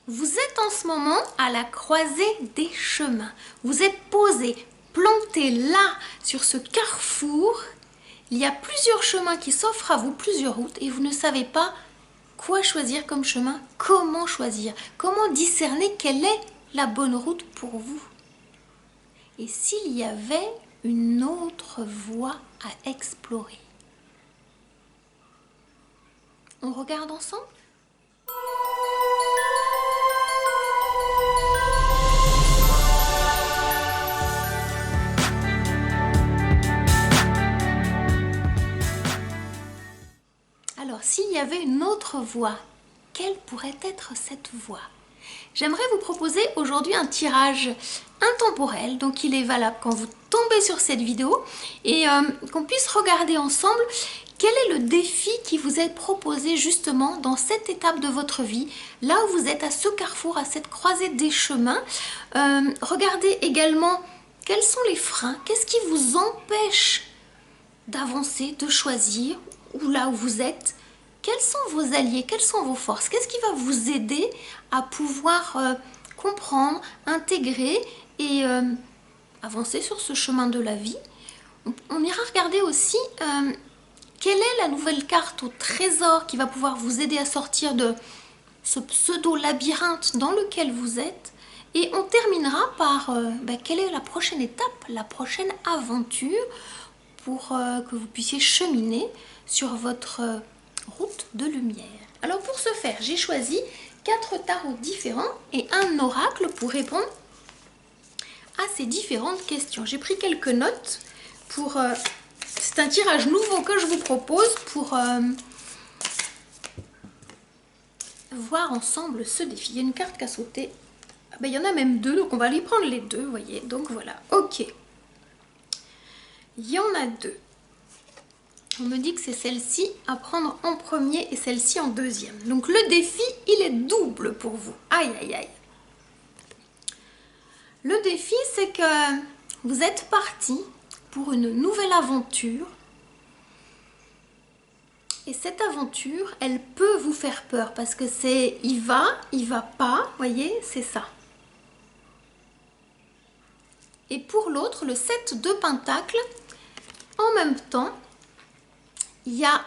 Vous êtes en ce moment à la croisée des chemins. Vous êtes posé, planté là, sur ce carrefour. Il y a plusieurs chemins qui s'offrent à vous, plusieurs routes, et vous ne savez pas quoi choisir comme chemin, comment choisir, comment discerner quelle est la bonne route pour vous. Et s'il y avait une autre voie à explorer? On regarde ensemble? Alors, s'il y avait une autre voie, quelle pourrait être cette voie? J'aimerais vous proposer aujourd'hui un tirage intemporel, donc il est valable quand vous tombez sur cette vidéo et qu'on puisse regarder ensemble quel est le défi qui vous est proposé justement dans cette étape de votre vie, là où vous êtes à ce carrefour, à cette croisée des chemins. Regardez également quels sont les freins, qu'est-ce qui vous empêche d'avancer, de choisir, ou là où vous êtes. Quels sont vos alliés? Quelles sont vos forces? Qu'est-ce qui va vous aider à pouvoir comprendre, intégrer et avancer sur ce chemin de la vie? On ira regarder aussi quelle est la nouvelle carte au trésor qui va pouvoir vous aider à sortir de ce pseudo-labyrinthe dans lequel vous êtes. Et on terminera par quelle est la prochaine étape, la prochaine aventure pour que vous puissiez cheminer sur votre route de lumière. Alors pour ce faire, j'ai choisi 4 tarots différents et un oracle pour répondre à ces différentes questions. J'ai pris quelques notes pour... c'est un tirage nouveau que je vous propose pour voir ensemble ce défi. Il y a une carte qui a sauté. Ah ben, il y en a même 2, donc on va les prendre les 2, vous voyez. Donc voilà, ok. Il y en a 2. On me dit que c'est celle-ci à prendre en premier et celle-ci en deuxième. Donc le défi, il est double pour vous. Aïe, aïe, aïe. Le défi, c'est que vous êtes parti pour une nouvelle aventure. Et cette aventure, elle peut vous faire peur parce que c'est il va pas, vous voyez, c'est ça. Et pour l'autre, le 7 de Pentacle, en même temps, il y a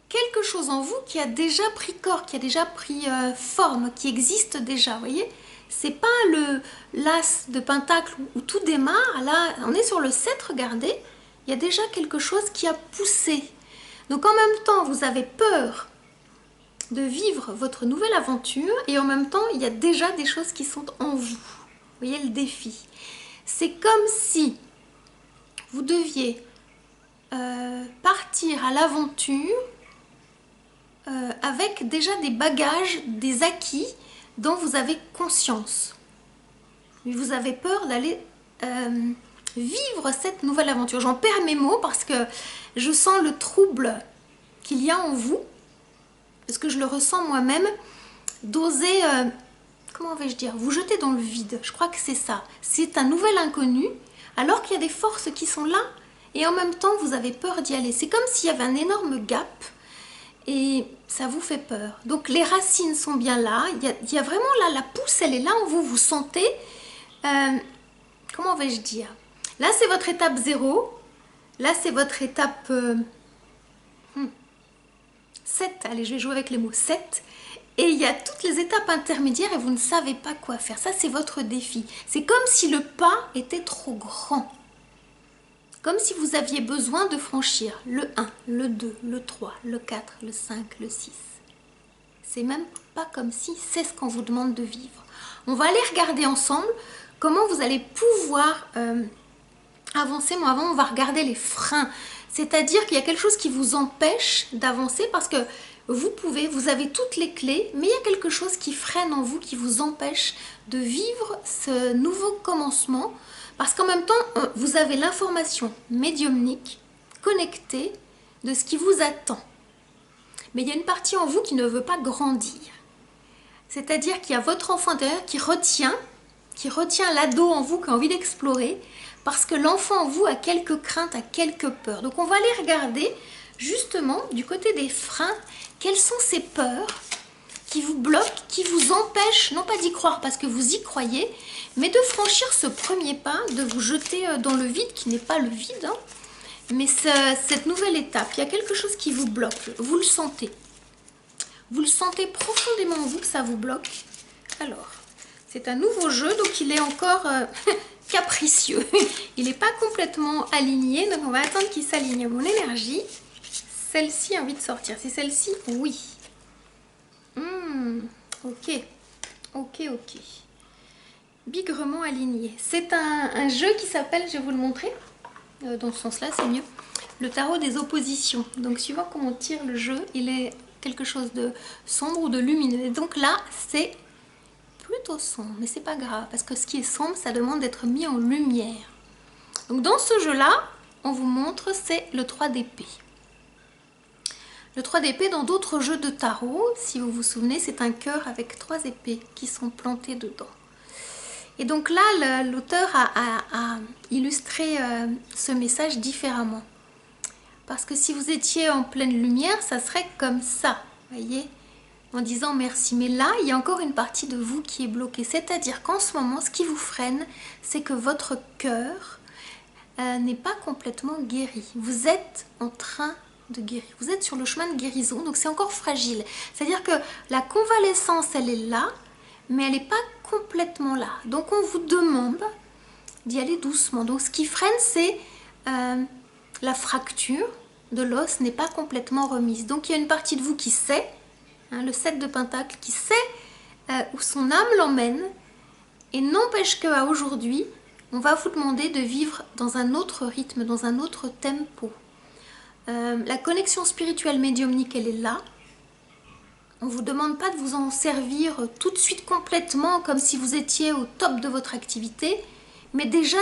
quelque chose en vous qui a déjà pris corps, qui a déjà pris forme, qui existe déjà, vous voyez. C'est pas l'as de Pentacle où tout démarre, là on est sur le 7, regardez, il y a déjà quelque chose qui a poussé. Donc en même temps, vous avez peur de vivre votre nouvelle aventure et en même temps, il y a déjà des choses qui sont en vous. Vous voyez le défi. C'est comme si vous deviez partir à l'aventure avec déjà des bagages, des acquis dont vous avez conscience. Mais vous avez peur d'aller vivre cette nouvelle aventure. J'en perds mes mots parce que je sens le trouble qu'il y a en vous, parce que je le ressens moi-même, d'oser, comment vais-je dire, vous jeter dans le vide. Je crois que c'est ça. C'est un nouvel inconnu, alors qu'il y a des forces qui sont là, et en même temps, vous avez peur d'y aller. C'est comme s'il y avait un énorme gap, et ça vous fait peur. Donc les racines sont bien là, il y a vraiment là, la pousse, elle est là en vous, vous sentez, comment vais-je dire, là c'est votre étape 0, là c'est votre étape 7, allez je vais jouer avec les mots 7, et il y a toutes les étapes intermédiaires et vous ne savez pas quoi faire, ça c'est votre défi. C'est comme si le pas était trop grand. Comme si vous aviez besoin de franchir le 1, le 2, le 3, le 4, le 5, le 6. C'est même pas comme si, c'est ce qu'on vous demande de vivre. On va aller regarder ensemble comment vous allez pouvoir avancer. Mais avant, on va regarder les freins. C'est-à-dire qu'il y a quelque chose qui vous empêche d'avancer parce que vous avez toutes les clés, mais il y a quelque chose qui freine en vous, qui vous empêche de vivre ce nouveau commencement. Parce qu'en même temps, vous avez l'information médiumnique connectée de ce qui vous attend. Mais il y a une partie en vous qui ne veut pas grandir. C'est-à-dire qu'il y a votre enfant intérieur qui retient l'ado en vous qui a envie d'explorer, parce que l'enfant en vous a quelques craintes, a quelques peurs. Donc on va aller regarder justement du côté des freins, quelles sont ces peurs qui vous bloque, qui vous empêche, non pas d'y croire parce que vous y croyez, mais de franchir ce premier pas, de vous jeter dans le vide qui n'est pas le vide, hein, mais cette nouvelle étape. Il y a quelque chose qui vous bloque, vous le sentez. Vous le sentez profondément en vous que ça vous bloque. Alors, c'est un nouveau jeu, donc il est encore capricieux. Il n'est pas complètement aligné, donc on va attendre qu'il s'aligne. Mon énergie, celle-ci a envie de sortir. C'est celle-ci? Oui. Ok. Ok. Bigrement aligné. C'est un jeu qui s'appelle, je vais vous le montrer, dans ce sens-là, c'est mieux, le tarot des oppositions. Donc, suivant comment on tire le jeu, il est quelque chose de sombre ou de lumineux. Et donc là, c'est plutôt sombre, mais c'est pas grave, parce que ce qui est sombre, ça demande d'être mis en lumière. Donc dans ce jeu-là, on vous montre, c'est le 3 d'épée. Le 3 d'épée, dans d'autres jeux de tarot, si vous vous souvenez, c'est un cœur avec 3 épées qui sont plantées dedans. Et donc là, l'auteur a illustré ce message différemment. Parce que si vous étiez en pleine lumière, ça serait comme ça, voyez, en disant merci. Mais là, il y a encore une partie de vous qui est bloquée. C'est-à-dire qu'en ce moment, ce qui vous freine, c'est que votre cœur n'est pas complètement guéri. Vous êtes en train de guérir. Vous êtes sur le chemin de guérison, donc c'est encore fragile. C'est-à-dire que la convalescence, elle est là, mais elle n'est pas complètement là. Donc on vous demande d'y aller doucement. Donc ce qui freine, c'est la fracture de l'os n'est pas complètement remise. Donc il y a une partie de vous qui sait, hein, le 7 de Pentacle, qui sait où son âme l'emmène, et n'empêche qu'à aujourd'hui, on va vous demander de vivre dans un autre rythme, dans un autre tempo. La connexion spirituelle médiumnique, elle est là. On ne vous demande pas de vous en servir tout de suite complètement comme si vous étiez au top de votre activité, mais déjà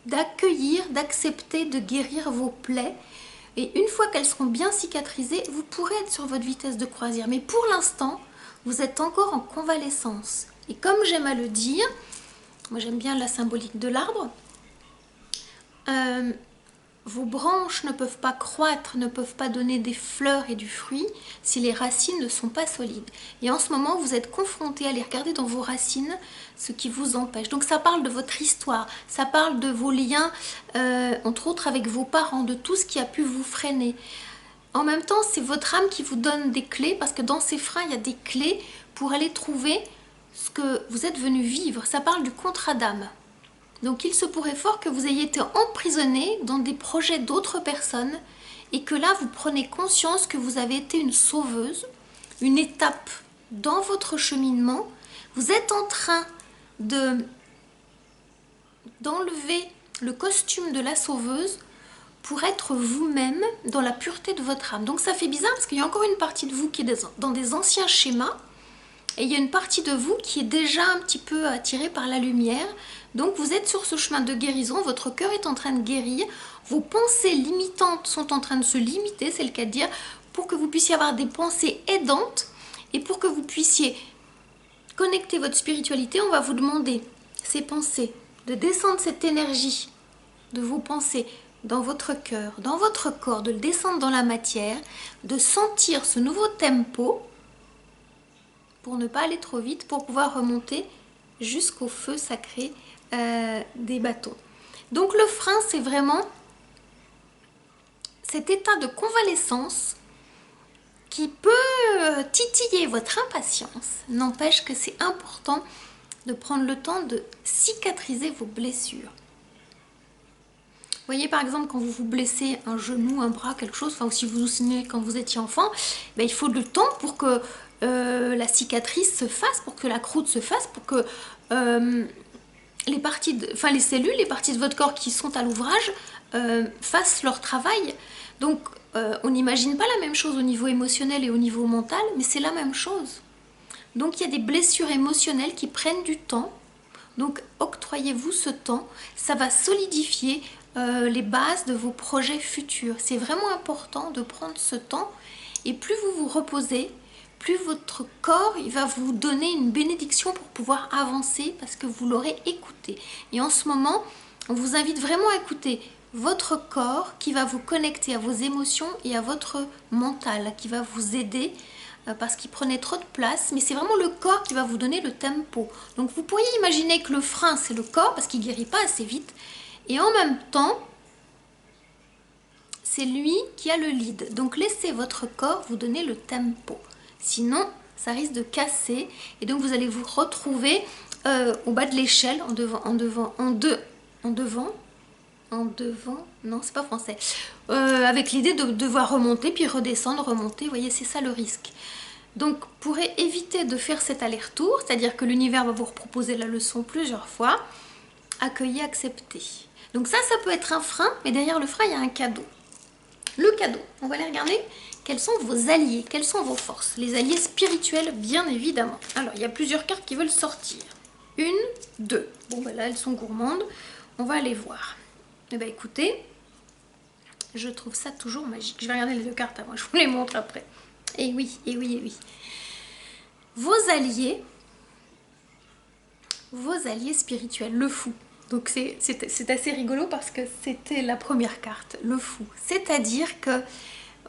d'accueillir, d'accepter, de guérir vos plaies. Et une fois qu'elles seront bien cicatrisées, vous pourrez être sur votre vitesse de croisière. Mais pour l'instant, vous êtes encore en convalescence. Et comme j'aime à le dire, moi j'aime bien la symbolique de l'arbre, vos branches ne peuvent pas croître, ne peuvent pas donner des fleurs et du fruit si les racines ne sont pas solides. Et en ce moment, vous êtes confronté à aller regarder dans vos racines ce qui vous empêche. Donc ça parle de votre histoire, ça parle de vos liens, entre autres avec vos parents, de tout ce qui a pu vous freiner. En même temps, c'est votre âme qui vous donne des clés, parce que dans ces freins, il y a des clés pour aller trouver ce que vous êtes venu vivre. Ça parle du contrat d'âme. Donc il se pourrait fort que vous ayez été emprisonné dans des projets d'autres personnes et que là vous prenez conscience que vous avez été une sauveuse, une étape dans votre cheminement. Vous êtes en train d'enlever le costume de la sauveuse pour être vous-même dans la pureté de votre âme. Donc ça fait bizarre parce qu'il y a encore une partie de vous qui est dans des anciens schémas. Et il y a une partie de vous qui est déjà un petit peu attirée par la lumière. Donc vous êtes sur ce chemin de guérison, votre cœur est en train de guérir, vos pensées limitantes sont en train de se limiter, c'est le cas de dire, pour que vous puissiez avoir des pensées aidantes et pour que vous puissiez connecter votre spiritualité. On va vous demander, ces pensées, de descendre cette énergie de vos pensées dans votre cœur, dans votre corps, de le descendre dans la matière, de sentir ce nouveau tempo, pour ne pas aller trop vite, pour pouvoir remonter jusqu'au feu sacré des bâtons. Donc le frein, c'est vraiment cet état de convalescence qui peut titiller votre impatience. N'empêche que c'est important de prendre le temps de cicatriser vos blessures. Vous voyez par exemple quand vous vous blessez un genou, un bras, quelque chose, enfin si vous vous souvenez quand vous étiez enfant, ben, il faut le temps pour que la cicatrice se fasse, pour que la croûte se fasse, pour que les cellules, les parties de votre corps qui sont à l'ouvrage fassent leur travail. Donc on n'imagine pas la même chose au niveau émotionnel et au niveau mental, mais c'est la même chose. Donc il y a des blessures émotionnelles qui prennent du temps. Donc octroyez-vous ce temps, ça va solidifier les bases de vos projets futurs. C'est vraiment important de prendre ce temps, et plus vous vous reposez, plus votre corps il va vous donner une bénédiction pour pouvoir avancer, parce que vous l'aurez écouté. Et en ce moment, on vous invite vraiment à écouter votre corps qui va vous connecter à vos émotions et à votre mental, qui va vous aider parce qu'il prenait trop de place, mais c'est vraiment le corps qui va vous donner le tempo. Donc vous pourriez imaginer que le frein c'est le corps parce qu'il guérit pas assez vite, et en même temps c'est lui qui a le lead. Donc laissez votre corps vous donner le tempo, sinon ça risque de casser, et donc vous allez vous retrouver au bas de l'échelle, en devant, non c'est pas français, avec l'idée de devoir remonter puis redescendre, remonter, vous voyez, c'est ça le risque. Donc pour éviter de faire cet aller-retour, c'est-à-dire que l'univers va vous proposer la leçon plusieurs fois, accueillez, acceptez. Donc ça peut être un frein, mais derrière le frein il y a un cadeau. Le cadeau, on va aller regarder quels sont vos alliés, quelles sont vos forces. Les alliés spirituels, bien évidemment. Alors il y a plusieurs cartes qui veulent sortir. 1, 2. Bon ben là elles sont gourmandes, on va aller voir. Eh bien écoutez, je trouve ça toujours magique. Je vais regarder les 2 cartes avant, je vous les montre après. Et oui, et oui, et oui. Vos alliés spirituels, le fou. Donc c'est assez rigolo parce que c'était la première carte, le fou. C'est-à-dire que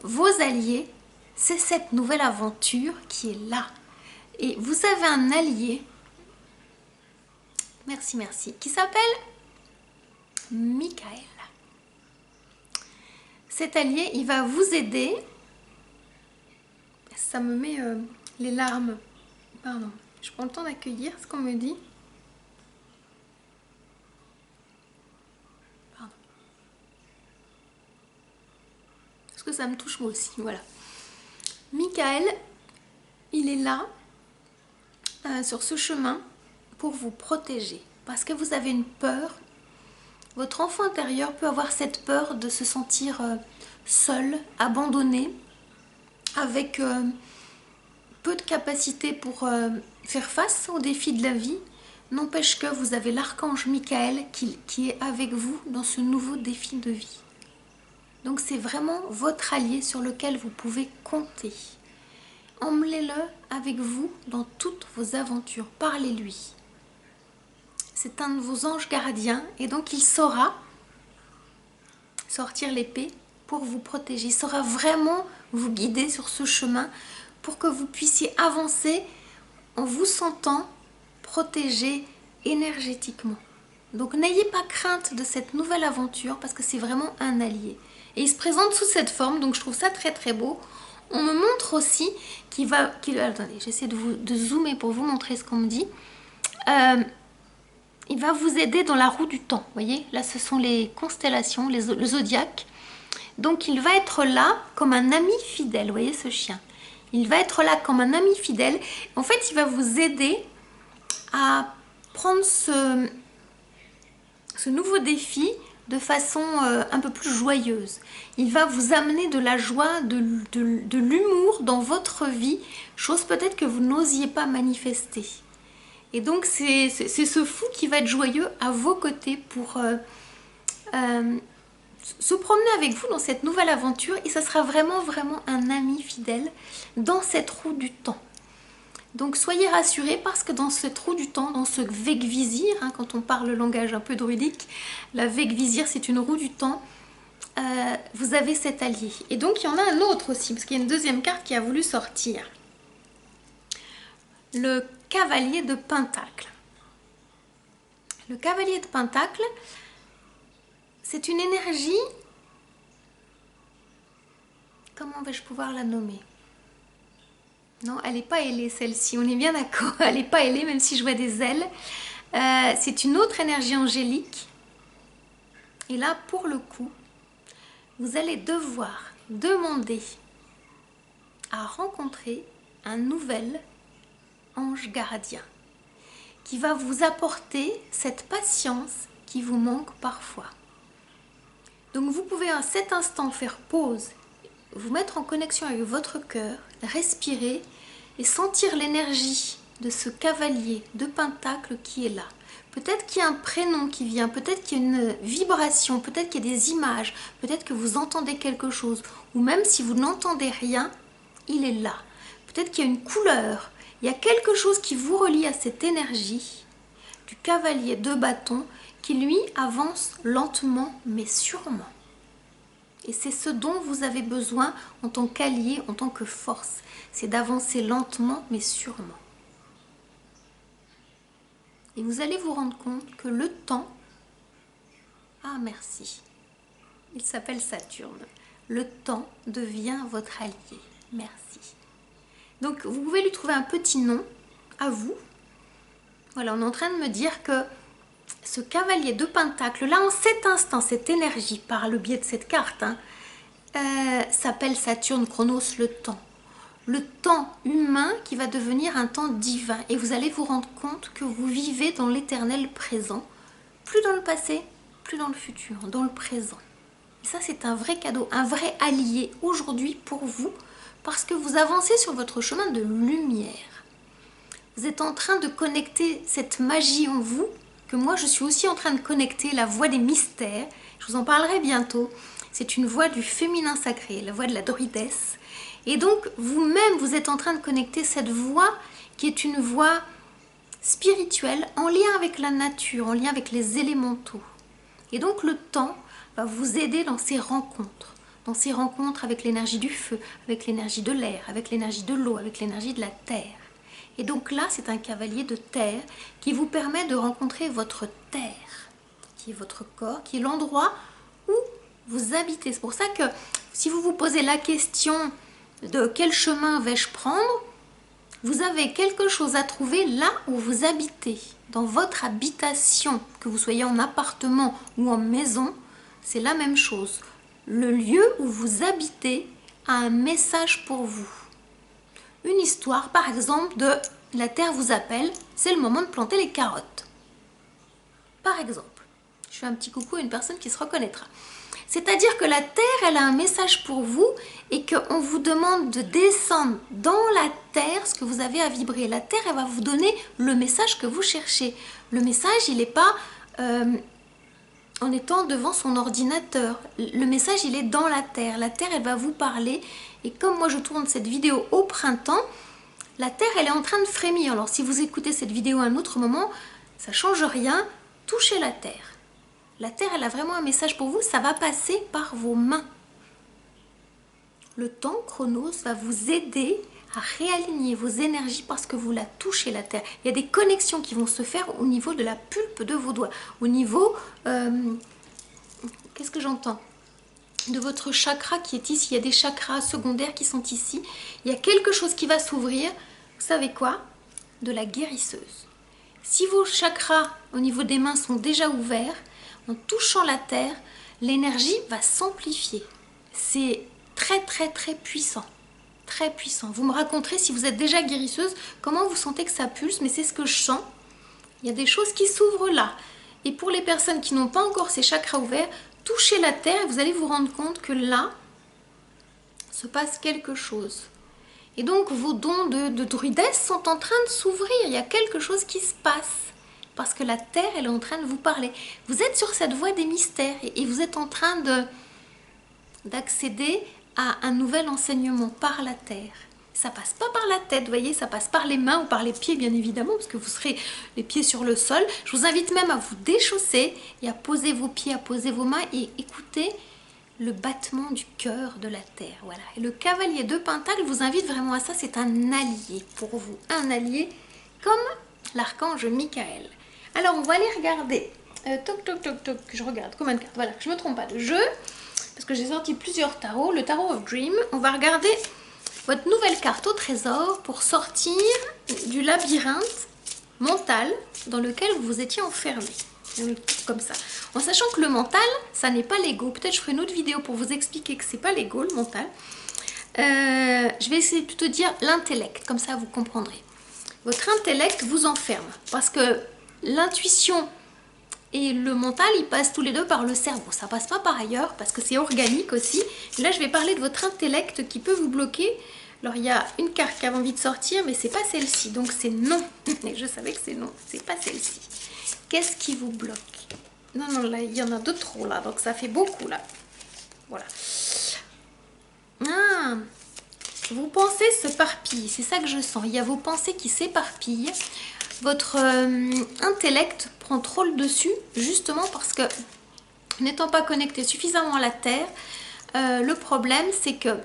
vos alliés, c'est cette nouvelle aventure qui est là. Et vous avez un allié, merci, qui s'appelle Michael. Cet allié, il va vous aider. Ça me met les larmes. Pardon, je prends le temps d'accueillir ce qu'on me dit. Pardon. Parce que ça me touche moi aussi, voilà. Michael, il est là, sur ce chemin, pour vous protéger. Parce que vous avez une peur. Votre enfant intérieur peut avoir cette peur de se sentir seul, abandonné, avec peu de capacité pour faire face aux défis de la vie. N'empêche que vous avez l'archange Michael qui est avec vous dans ce nouveau défi de vie. Donc c'est vraiment votre allié sur lequel vous pouvez compter. Emmenez-le avec vous dans toutes vos aventures, parlez-lui. C'est un de vos anges gardiens et donc il saura sortir l'épée pour vous protéger. Il saura vraiment vous guider sur ce chemin pour que vous puissiez avancer en vous sentant protégé énergétiquement. Donc n'ayez pas crainte de cette nouvelle aventure parce que c'est vraiment un allié. Et il se présente sous cette forme, donc je trouve ça très très beau. On me montre aussi qu'il va... attendez, j'essaie de zoomer pour vous montrer ce qu'on me dit. Il va vous aider dans la roue du temps, vous voyez. Là, ce sont les constellations, le zodiaque. Donc, il va être là comme un ami fidèle, vous voyez ce chien. Il va être là comme un ami fidèle. En fait, il va vous aider à prendre ce nouveau défi de façon un peu plus joyeuse. Il va vous amener de la joie, de l'humour dans votre vie, chose peut-être que vous n'osiez pas manifester. Et donc c'est ce fou qui va être joyeux à vos côtés pour se promener avec vous dans cette nouvelle aventure, et ça sera vraiment un ami fidèle dans cette roue du temps. Donc soyez rassurés parce que dans cette roue du temps, dans ce Vegvisir, hein, quand on parle le langage un peu druidique, la Vegvisir c'est une roue du temps, vous avez cet allié. Et donc il y en a un autre aussi, parce qu'il y a une deuxième carte qui a voulu sortir. Le cavalier de Pentacle. Le cavalier de Pentacle, c'est une énergie, comment vais-je pouvoir la nommer? Non, elle n'est pas ailée celle-ci, on est bien d'accord, elle n'est pas ailée même si je vois des ailes. C'est une autre énergie angélique. Et là, pour le coup, vous allez devoir demander à rencontrer un nouvel ange gardien qui va vous apporter cette patience qui vous manque parfois. Donc vous pouvez à cet instant faire pause, vous mettre en connexion avec votre cœur, respirer et sentir l'énergie de ce cavalier de Pentacle qui est là. Peut-être qu'il y a un prénom qui vient, peut-être qu'il y a une vibration, peut-être qu'il y a des images, peut-être que vous entendez quelque chose, ou même si vous n'entendez rien, il est là. Peut-être qu'il y a une couleur, il y a quelque chose qui vous relie à cette énergie du cavalier de bâton qui lui avance lentement mais sûrement. Et c'est ce dont vous avez besoin en tant qu'allié, en tant que force. C'est d'avancer lentement mais sûrement. Et vous allez vous rendre compte que le temps... Ah merci. Il s'appelle Saturne. Le temps devient votre allié. Merci. Donc vous pouvez lui trouver un petit nom à vous. Voilà, on est en train de me dire que ce cavalier de Pentacle, là en cet instant, cette énergie, par le biais de cette carte, s'appelle Saturne, Chronos, le temps. Le temps humain qui va devenir un temps divin. Et vous allez vous rendre compte que vous vivez dans l'éternel présent. Plus dans le passé, plus dans le futur, dans le présent. Et ça, c'est un vrai cadeau, un vrai allié aujourd'hui pour vous, parce que vous avancez sur votre chemin de lumière. Vous êtes en train de connecter cette magie en vous, que moi je suis aussi en train de connecter, la voie des mystères. Je vous en parlerai bientôt. C'est une voie du féminin sacré, la voie de la druidesse. Et donc vous-même, vous êtes en train de connecter cette voie qui est une voie spirituelle en lien avec la nature, en lien avec les élémentaux. Et donc le temps va vous aider dans ces rencontres. Dans ces rencontres avec l'énergie du feu, avec l'énergie de l'air, avec l'énergie de l'eau, avec l'énergie de la terre. Et donc là, c'est un cavalier de terre qui vous permet de rencontrer votre terre, qui est votre corps, qui est l'endroit où vous habitez. C'est pour ça que si vous vous posez la question de quel chemin vais-je prendre, vous avez quelque chose à trouver là où vous habitez, dans votre habitation, que vous soyez en appartement ou en maison, c'est la même chose. Le lieu où vous habitez a un message pour vous. Une histoire, par exemple, de la terre vous appelle, c'est le moment de planter les carottes. Par exemple, je fais un petit coucou à une personne qui se reconnaîtra. C'est-à-dire que la terre, elle a un message pour vous et qu'on vous demande de descendre dans la terre ce que vous avez à vibrer. La terre, elle va vous donner le message que vous cherchez. Le message, il n'est pas en étant devant son ordinateur. Le message, il est dans la terre. La terre, elle va vous parler. Et comme moi, je tourne cette vidéo au printemps, la terre, elle est en train de frémir. Alors, si vous écoutez cette vidéo à un autre moment, ça ne change rien. Touchez la terre. La terre, elle a vraiment un message pour vous. Ça va passer par vos mains. Le temps, Chronos, va vous aider à réaligner vos énergies parce que vous la touchez, la terre. Il y a des connexions qui vont se faire au niveau de la pulpe de vos doigts. Au niveau... qu'est-ce que j'entends ? De votre chakra qui est ici. Il y a des chakras secondaires qui sont ici. Il y a quelque chose qui va s'ouvrir. Vous savez quoi ? De la guérisseuse. Si vos chakras au niveau des mains sont déjà ouverts, en touchant la terre, l'énergie va s'amplifier. C'est très très très puissant. Très puissant. Vous me raconterez si vous êtes déjà guérisseuse, comment vous sentez que ça pulse, mais c'est ce que je sens. Il y a des choses qui s'ouvrent là. Et pour les personnes qui n'ont pas encore ces chakras ouverts, touchez la terre et vous allez vous rendre compte que là, se passe quelque chose. Et donc vos dons de druidesse sont en train de s'ouvrir. Il y a quelque chose qui se passe. Parce que la terre, elle est en train de vous parler. Vous êtes sur cette voie des mystères et vous êtes en train d'accéder à un nouvel enseignement par la terre. Ça passe pas par la tête, vous voyez, ça passe par les mains ou par les pieds, bien évidemment, parce que vous serez les pieds sur le sol. Je vous invite même à vous déchausser et à poser vos pieds, à poser vos mains et écouter le battement du cœur de la terre. Voilà. Et le cavalier de Pentacle vous invite vraiment à ça. C'est un allié pour vous, un allié comme l'archange Michael. Alors, on va aller regarder. Toc, toc, toc, toc. Je regarde combien de cartes. Voilà, je ne me trompe pas de jeu. Parce que j'ai sorti plusieurs tarots. Le tarot of Dream. On va regarder votre nouvelle carte au trésor pour sortir du labyrinthe mental dans lequel vous vous étiez enfermé. Comme ça. En sachant que le mental, ça n'est pas l'ego. Peut-être je ferai une autre vidéo pour vous expliquer que c'est pas l'ego, le mental. Je vais essayer de plutôt dire l'intellect. Comme ça, vous comprendrez. Votre intellect vous enferme. Parce que l'intuition et le mental, ils passent tous les deux par le cerveau. Ça passe pas par ailleurs parce que c'est organique aussi. Et là, je vais parler de votre intellect qui peut vous bloquer. Alors, il y a une carte qui a envie de sortir, mais c'est pas celle-ci. Donc, c'est non. Et je savais que c'est non. C'est pas celle-ci. Qu'est-ce qui vous bloque? Non, non, là, il y en a deux trop, là. Donc, ça fait beaucoup, là. Voilà. Ah, vos pensées s'éparpillent. C'est ça que je sens. Il y a vos pensées qui s'éparpillent. Votre intellect prend trop le dessus, justement parce que, n'étant pas connecté suffisamment à la terre, Le problème, c'est que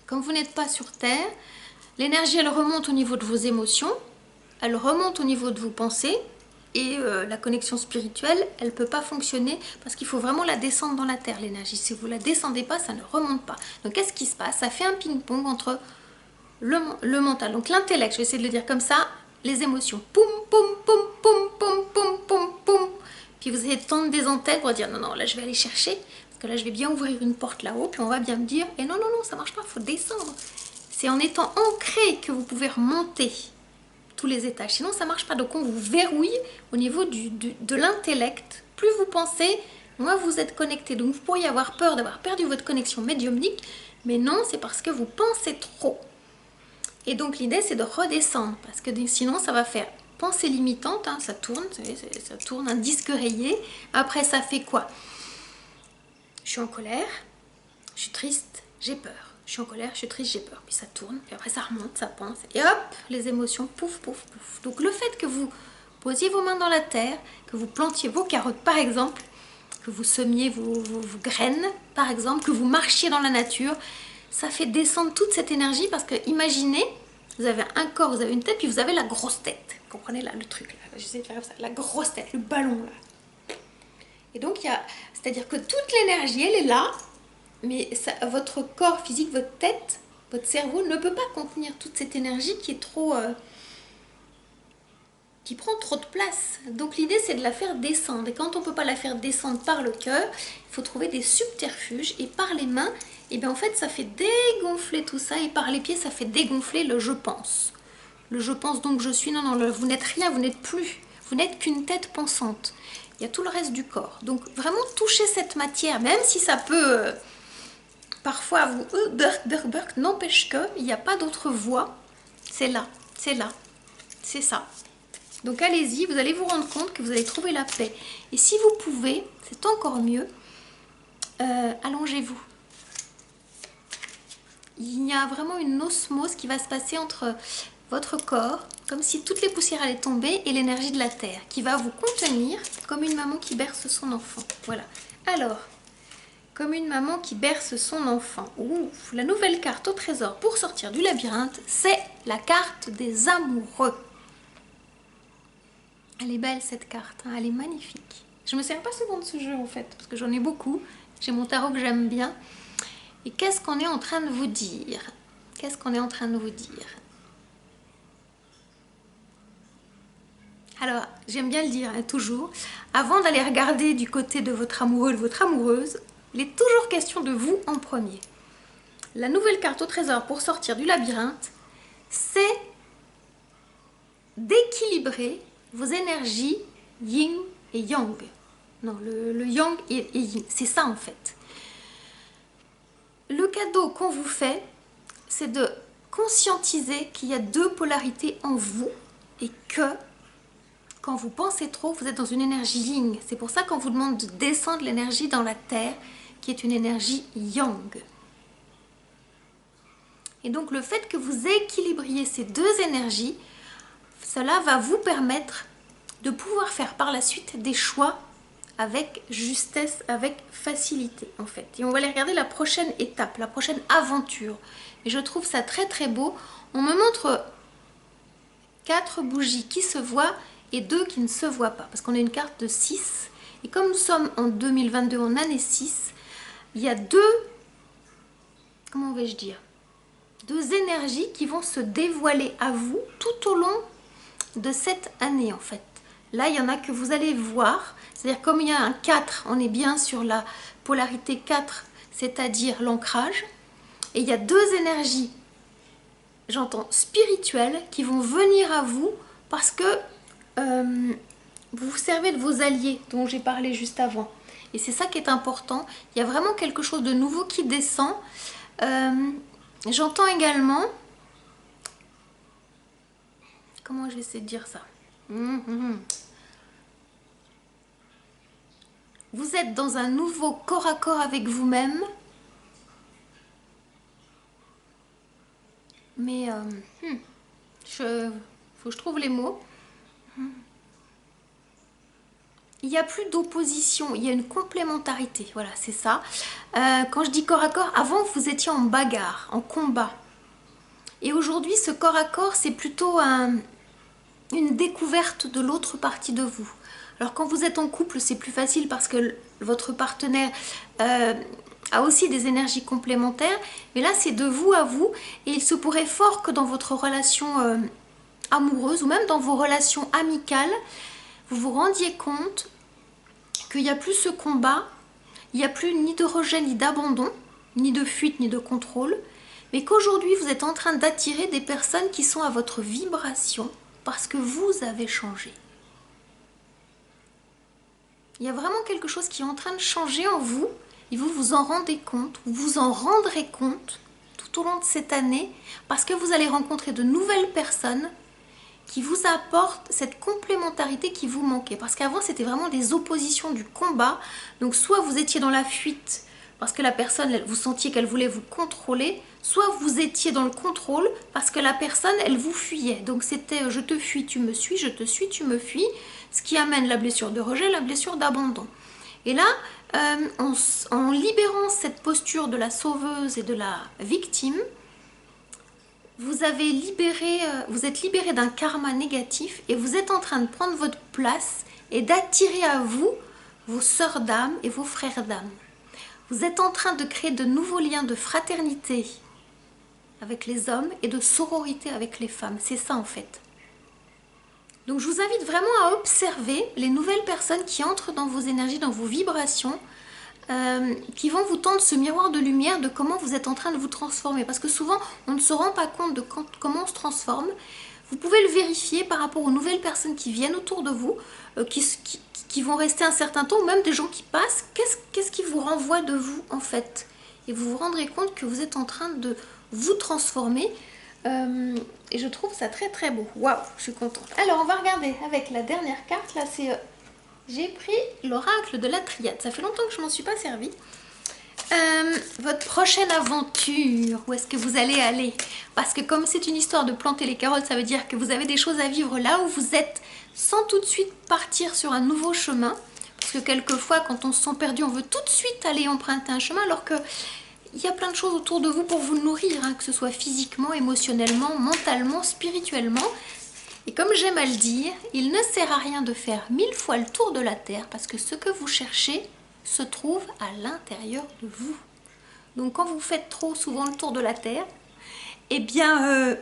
comme vous n'êtes pas sur Terre, l'énergie, elle remonte au niveau de vos émotions, elle remonte au niveau de vos pensées, et la connexion spirituelle, elle ne peut pas fonctionner parce qu'il faut vraiment la descendre dans la Terre, l'énergie. Si vous ne la descendez pas, ça ne remonte pas. Donc qu'est-ce qui se passe? Ça fait un ping-pong entre le mental, donc l'intellect, je vais essayer de le dire comme ça, les émotions, poum, poum, poum, poum, poum, poum, poum, poum. Puis vous allez tendre des antennes pour dire non, non, là je vais aller chercher, parce que là je vais bien ouvrir une porte là-haut, puis on va bien me dire, et non, non, non, ça marche pas, il faut descendre. C'est en étant ancré que vous pouvez remonter tous les étages, sinon ça marche pas. Donc on vous verrouille au niveau de l'intellect. Plus vous pensez, moins vous êtes connecté. Donc vous pourriez avoir peur d'avoir perdu votre connexion médiumnique, mais non, c'est parce que vous pensez trop. Et donc l'idée c'est de redescendre, parce que sinon ça va faire pensée limitante, hein, ça tourne, ça tourne, un disque rayé. Après ça fait quoi? Je suis en colère, je suis triste, j'ai peur. Je suis en colère, je suis triste, j'ai peur. Puis ça tourne, puis après ça remonte, ça pense. Et hop, les émotions, pouf, pouf, pouf. Donc le fait que vous posiez vos mains dans la terre, que vous plantiez vos carottes par exemple, que vous semiez vos graines par exemple, que vous marchiez dans la nature, ça fait descendre toute cette énergie. Parce que imaginez, vous avez un corps, vous avez une tête, puis vous avez la grosse tête. Vous comprenez là, le truc là, j'essaie de faire ça, la grosse tête, le ballon là. Et donc c'est-à-dire que toute l'énergie, elle est là, mais ça, votre corps physique, votre tête, votre cerveau ne peut pas contenir toute cette énergie qui est trop... qui prend trop de place. Donc l'idée c'est de la faire descendre. Et quand on ne peut pas la faire descendre par le cœur, il faut trouver des subterfuges. Et par les mains, et bien en fait ça fait dégonfler tout ça. Et par les pieds ça fait dégonfler le je pense. Le je pense donc je suis. Non, non, vous n'êtes rien, vous n'êtes plus. Vous n'êtes qu'une tête pensante. Il y a tout le reste du corps. Donc vraiment toucher cette matière, même si ça peut... parfois vous n'empêche que il n'y a pas d'autre voie. C'est là, c'est ça. Donc allez-y, vous allez vous rendre compte que vous allez trouver la paix. Et si vous pouvez, c'est encore mieux, allongez-vous. Il y a vraiment une osmose qui va se passer entre votre corps, comme si toutes les poussières allaient tomber, et l'énergie de la terre, qui va vous contenir comme une maman qui berce son enfant. Voilà. Alors, comme une maman qui berce son enfant. Ouf, la nouvelle carte au trésor pour sortir du labyrinthe, c'est la carte des amoureux. Elle est belle cette carte, hein, elle est magnifique. Je me sers pas souvent de ce jeu en fait, parce que j'en ai beaucoup. J'ai mon tarot que j'aime bien. Et qu'est-ce qu'on est en train de vous dire? Qu'est-ce qu'on est en train de vous dire? Alors, j'aime bien le dire, hein, toujours. Avant d'aller regarder du côté de votre amoureux, de votre amoureuse, il est toujours question de vous en premier. La nouvelle carte au trésor pour sortir du labyrinthe, c'est d'équilibrer vos énergies yin et yang. Non, le yang et yin, c'est ça en fait. Le cadeau qu'on vous fait, c'est de conscientiser qu'il y a deux polarités en vous et que quand vous pensez trop, vous êtes dans une énergie yin. C'est pour ça qu'on vous demande de descendre l'énergie dans la terre, qui est une énergie yang. Et donc le fait que vous équilibriez ces deux énergies, cela va vous permettre de pouvoir faire par la suite des choix avec justesse, avec facilité en fait. Et on va aller regarder la prochaine étape, la prochaine aventure. Et je trouve ça très très beau. On me montre 4 bougies qui se voient et 2 qui ne se voient pas. Parce qu'on a une carte de 6. Et comme nous sommes en 2022, en année 6, il y a comment vais-je dire, 2 énergies qui vont se dévoiler à vous tout au long de cette année en fait. Là, il y en a que vous allez voir. C'est-à-dire comme il y a un 4, on est bien sur la polarité 4, c'est-à-dire l'ancrage. Et il y a 2 énergies, j'entends spirituelles, qui vont venir à vous parce que vous vous servez de vos alliés dont j'ai parlé juste avant. Et c'est ça qui est important. Il y a vraiment quelque chose de nouveau qui descend. J'entends également... Comment je vais essayer de dire ça? Vous êtes dans un nouveau corps à corps avec vous-même. Mais faut que je trouve les mots. il n'y a plus d'opposition, il y a une complémentarité, voilà, c'est ça. Quand je dis corps à corps, avant vous étiez en bagarre, en combat. Et aujourd'hui, ce corps à corps, c'est plutôt une découverte de l'autre partie de vous. Alors quand vous êtes en couple, c'est plus facile parce que votre partenaire a aussi des énergies complémentaires. Mais là, c'est de vous à vous. Et il se pourrait fort que dans votre relation amoureuse ou même dans vos relations amicales, vous vous rendiez compte qu'il n'y a plus ce combat, il n'y a plus ni de rejet, ni d'abandon, ni de fuite, ni de contrôle, mais qu'aujourd'hui vous êtes en train d'attirer des personnes qui sont à votre vibration parce que vous avez changé. Il y a vraiment quelque chose qui est en train de changer en vous et vous vous en rendez compte, vous vous en rendrez compte tout au long de cette année parce que vous allez rencontrer de nouvelles personnes qui vous apportent cette complémentarité qui vous manquait. Parce qu'avant, c'était vraiment des oppositions du combat. Donc, soit vous étiez dans la fuite parce que la personne, vous sentiez qu'elle voulait vous contrôler, soit vous étiez dans le contrôle parce que la personne, elle vous fuyait. Donc, c'était je te fuis, tu me suis, je te suis, tu me fuis, ce qui amène la blessure de rejet, la blessure d'abandon. Et là, en libérant cette posture de la sauveuse et de la victime, vous êtes libéré d'un karma négatif et vous êtes en train de prendre votre place et d'attirer à vous vos sœurs d'âme et vos frères d'âme. Vous êtes en train de créer de nouveaux liens de fraternité avec les hommes et de sororité avec les femmes. C'est ça en fait. Donc je vous invite vraiment à observer les nouvelles personnes qui entrent dans vos énergies, dans vos vibrations, qui vont vous tendre ce miroir de lumière de comment vous êtes en train de vous transformer. Parce que souvent, on ne se rend pas compte de comment on se transforme. Vous pouvez le vérifier par rapport aux nouvelles personnes qui viennent autour de vous, qui vont rester un certain temps, ou même des gens qui passent. Qu'est-ce qui vous renvoie de vous, en fait? Et vous vous rendrez compte que vous êtes en train de vous transformer. Et je trouve ça très très beau. Waouh, je suis contente. Alors, on va regarder avec la dernière carte. Là, c'est... j'ai pris l'oracle de la triade. Ça fait longtemps que je m'en suis pas servie. Votre prochaine aventure, où est-ce que vous allez aller? Parce que comme c'est une histoire de planter les carottes, ça veut dire que vous avez des choses à vivre là où vous êtes, sans tout de suite partir sur un nouveau chemin. Parce que quelquefois, quand on se sent perdu, on veut tout de suite aller emprunter un chemin, alors que il y a plein de choses autour de vous pour vous nourrir, hein, que ce soit physiquement, émotionnellement, mentalement, spirituellement. Et comme j'aime à le dire, il ne sert à rien de faire 1000 fois le tour de la Terre parce que ce que vous cherchez se trouve à l'intérieur de vous. Donc quand vous faites trop souvent le tour de la Terre, eh bien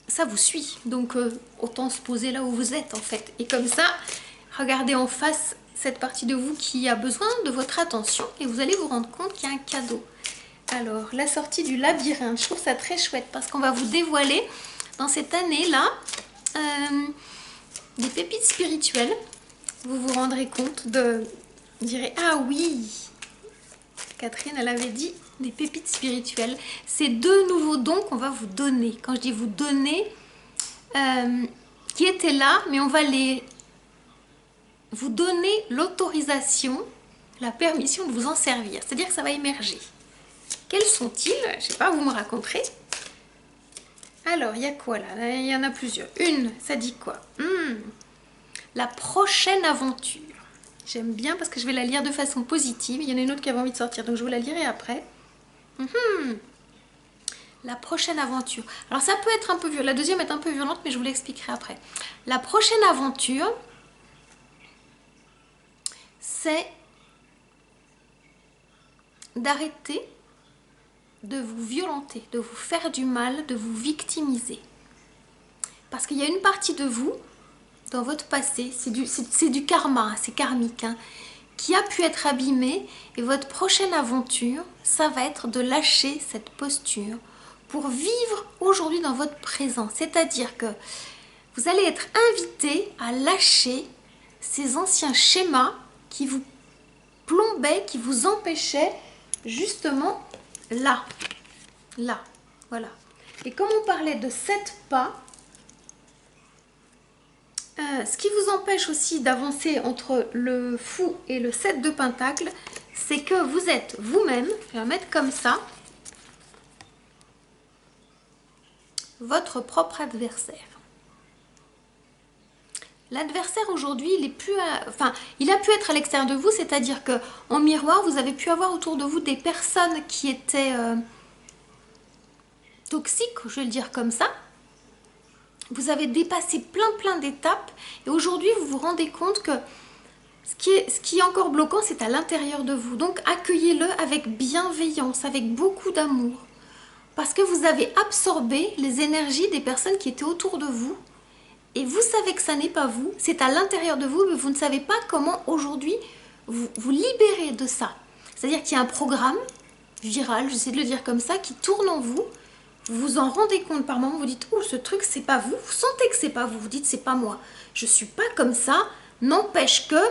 ça vous suit. Donc autant se poser là où vous êtes en fait. Et comme ça, regardez en face cette partie de vous qui a besoin de votre attention et vous allez vous rendre compte qu'il y a un cadeau. Alors, la sortie du labyrinthe, je trouve ça très chouette parce qu'on va vous dévoiler dans cette année-là des pépites spirituelles. Vous vous rendrez compte de... Vous direz, ah oui, Catherine, elle avait dit des pépites spirituelles. C'est 2 nouveaux dons qu'on va vous donner. Quand je dis vous donner, qui étaient là, mais on va vous donner l'autorisation, la permission de vous en servir. C'est-à-dire que ça va émerger. Quels sont-ils? Je ne sais pas, vous me raconterez. Alors, il y a quoi là? Il y en a plusieurs. Une, ça dit quoi? La prochaine aventure. J'aime bien parce que je vais la lire de façon positive. Il y en a une autre qui avait envie de sortir, donc je vous la lirai après. La prochaine aventure. Alors ça peut être un peu violent. La deuxième est un peu violente, mais je vous l'expliquerai après. La prochaine aventure, c'est d'arrêter de vous violenter, de vous faire du mal, de vous victimiser. Parce qu'il y a une partie de vous, dans votre passé, c'est du karma, c'est karmique, hein, qui a pu être abîmé. Et votre prochaine aventure, ça va être de lâcher cette posture pour vivre aujourd'hui dans votre présent. C'est-à-dire que vous allez être invité à lâcher ces anciens schémas qui vous plombaient, qui vous empêchaient justement là, voilà. Et comme on parlait de 7 pas, ce qui vous empêche aussi d'avancer entre le fou et le 7 de pentacle, c'est que vous êtes vous-même, je vais la mettre comme ça, votre propre adversaire. L'adversaire aujourd'hui, il est plus enfin, il a pu être à l'extérieur de vous, c'est-à-dire que en miroir, vous avez pu avoir autour de vous des personnes qui étaient toxiques, je vais le dire comme ça. Vous avez dépassé plein d'étapes et aujourd'hui, vous vous rendez compte que ce qui est encore bloquant, c'est à l'intérieur de vous. Donc, accueillez-le avec bienveillance, avec beaucoup d'amour. Parce que vous avez absorbé les énergies des personnes qui étaient autour de vous. Et vous savez que ça n'est pas vous, c'est à l'intérieur de vous, mais vous ne savez pas comment aujourd'hui vous libérer de ça. C'est-à-dire qu'il y a un programme viral, j'essaie de le dire comme ça, qui tourne en vous. Vous vous en rendez compte par moment, vous dites « Oh, ce truc, c'est pas vous ». Vous sentez que c'est pas vous, vous dites « C'est pas moi, je suis pas comme ça ». N'empêche que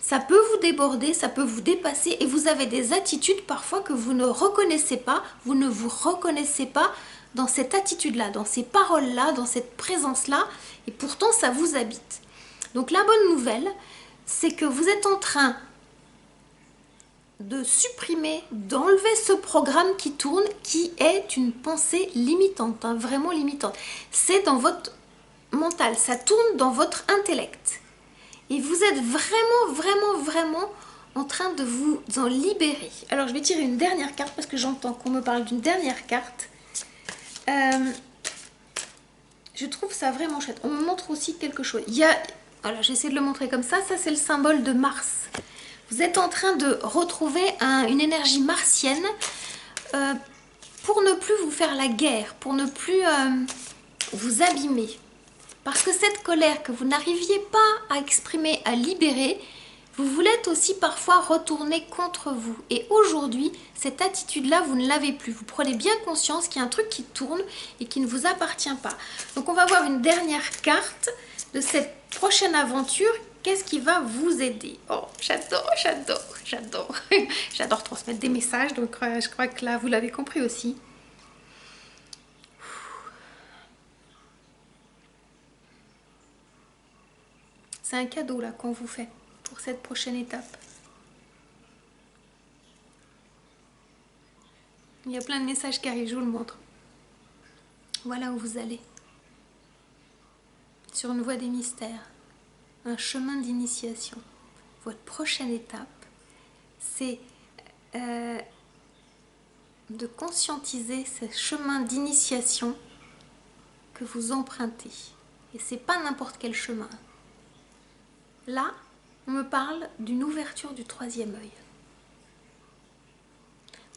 ça peut vous déborder, ça peut vous dépasser et vous avez des attitudes parfois que vous ne reconnaissez pas, vous ne vous reconnaissez pas dans cette attitude-là, dans ces paroles-là, dans cette présence-là, et pourtant ça vous habite. Donc la bonne nouvelle, c'est que vous êtes en train de supprimer, d'enlever ce programme qui tourne, qui est une pensée limitante, hein, vraiment limitante. C'est dans votre mental, ça tourne dans votre intellect. Et vous êtes vraiment en train de vous en libérer. Alors je vais tirer une dernière carte parce que j'entends qu'on me parle d'une dernière carte. Je trouve ça vraiment chouette. On me montre aussi quelque chose. Il y a, voilà, j'essaie de le montrer comme ça. Ça, c'est le symbole de Mars. Vous êtes en train de retrouver une énergie martienne pour ne plus vous faire la guerre, pour ne plus vous abîmer. Parce que cette colère que vous n'arriviez pas à exprimer, à libérer, vous voulez aussi parfois retourner contre vous. Et aujourd'hui, cette attitude-là, vous ne l'avez plus. Vous prenez bien conscience qu'il y a un truc qui tourne et qui ne vous appartient pas. Donc on va voir une dernière carte de cette prochaine aventure. Qu'est-ce qui va vous aider? Oh, j'adore J'adore transmettre des messages, donc je crois que là, vous l'avez compris aussi. C'est un cadeau là qu'on vous fait pour cette prochaine étape. Il y a plein de messages qui arrivent, je vous le montre. Voilà où vous allez. Sur une voie des mystères. Un chemin d'initiation. Votre prochaine étape, c'est de conscientiser ce chemin d'initiation que vous empruntez. Et c'est pas n'importe quel chemin. Là, on me parle d'une ouverture du troisième œil.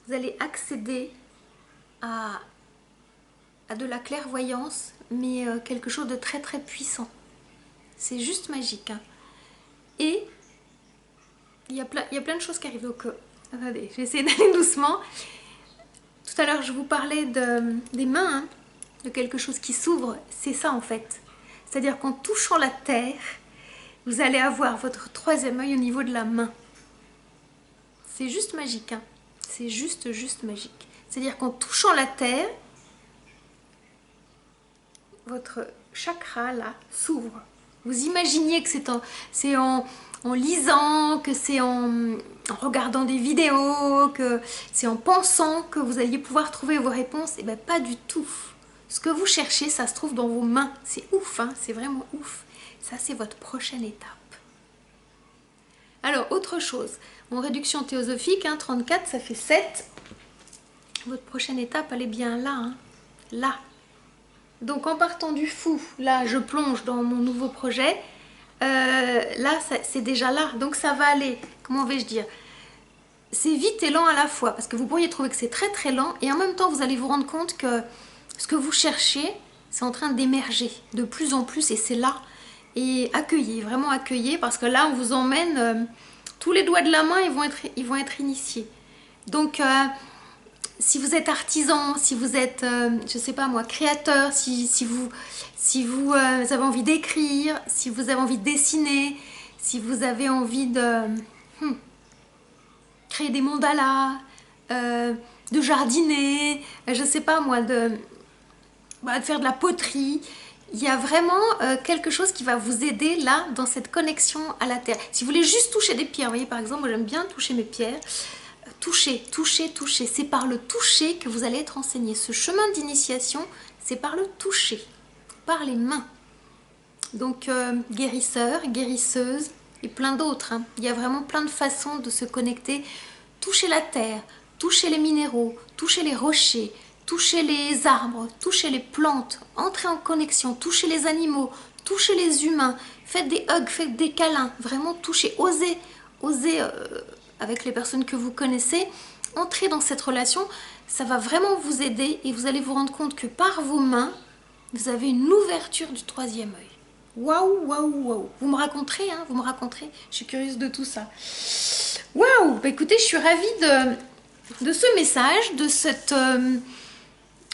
Vous allez accéder à de la clairvoyance, mais quelque chose de très puissant. C'est juste magique. Hein. Et il y a plein de choses qui arrivent. Donc, attendez, je vais essayer d'aller doucement. Tout à l'heure, je vous parlais des mains, hein, de quelque chose qui s'ouvre. C'est ça en fait. C'est-à-dire qu'en touchant la terre, vous allez avoir votre troisième œil au niveau de la main. C'est juste magique. Hein. C'est juste magique. C'est-à-dire qu'en touchant la terre, votre chakra là s'ouvre. Vous imaginez que c'est en lisant, que c'est en regardant des vidéos, que c'est en pensant que vous alliez pouvoir trouver vos réponses. Et bien pas du tout. Ce que vous cherchez, ça se trouve dans vos mains. C'est ouf, hein, c'est vraiment ouf. Ça, c'est votre prochaine étape. Alors, autre chose. En réduction théosophique, hein, 34, ça fait 7. Votre prochaine étape, elle est bien là. Hein, là. Donc, en partant du fou, là, je plonge dans mon nouveau projet. Là, c'est déjà là. Donc, ça va aller, comment vais-je dire, c'est vite et lent à la fois. Parce que vous pourriez trouver que c'est très lent. Et en même temps, vous allez vous rendre compte que ce que vous cherchez, c'est en train d'émerger de plus en plus. Et c'est là. Et accueillez, vraiment accueillez. Parce que là, on vous emmène... tous les doigts de la main, ils vont être initiés. Donc... si vous êtes artisan, si vous êtes, je sais pas moi, créateur, si vous avez envie d'écrire, si vous avez envie de dessiner, si vous avez envie de créer des mandalas, de jardiner, je sais pas moi, de faire de la poterie, il y a vraiment quelque chose qui va vous aider là, dans cette connexion à la terre. Si vous voulez juste toucher des pierres, vous voyez par exemple, moi j'aime bien toucher mes pierres. Toucher. C'est par le toucher que vous allez être enseigné. Ce chemin d'initiation, c'est par le toucher, par les mains. Donc guérisseur, guérisseuse et plein d'autres. Hein. Il y a vraiment plein de façons de se connecter. Toucher la terre, toucher les minéraux, toucher les rochers, toucher les arbres, toucher les plantes, entrer en connexion, toucher les animaux, toucher les humains. Faites des hugs, faites des câlins, vraiment toucher, osez, osez avec les personnes que vous connaissez. Entrez dans cette relation, ça va vraiment vous aider et vous allez vous rendre compte que par vos mains, vous avez une ouverture du troisième œil. Waouh, waouh, waouh. Vous me raconterez, hein, vous me raconterez. Je suis curieuse de tout ça. Waouh, bah écoutez, je suis ravie de ce message, de cette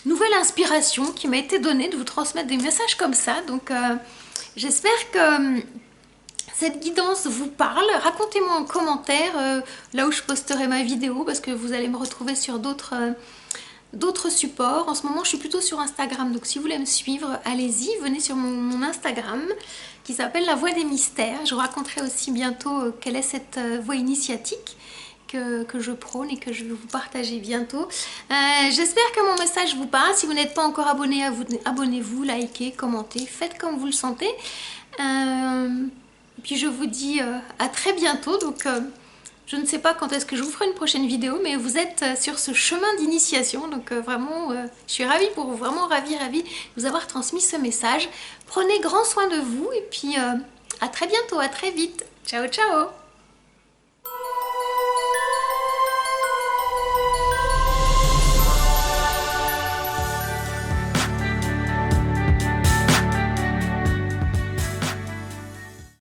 nouvelle inspiration qui m'a été donnée de vous transmettre des messages comme ça. Donc, j'espère que cette guidance vous parle. Racontez-moi en commentaire là où je posterai ma vidéo parce que vous allez me retrouver sur d'autres supports. En ce moment, je suis plutôt sur Instagram. Donc, si vous voulez me suivre, allez-y. Venez sur mon Instagram qui s'appelle La Voie des Mystères. Je vous raconterai aussi bientôt quelle est cette voie initiatique que je prône et que je vais vous partager bientôt. J'espère que mon message vous parle. Si vous n'êtes pas encore abonné, abonnez-vous, likez, commentez, faites comme vous le sentez. Puis je vous dis à très bientôt. Donc je ne sais pas quand est-ce que je vous ferai une prochaine vidéo, mais vous êtes sur ce chemin d'initiation. Donc vraiment, je suis ravie pour vous, vraiment ravie de vous avoir transmis ce message. Prenez grand soin de vous et puis à très bientôt, à très vite. Ciao, ciao!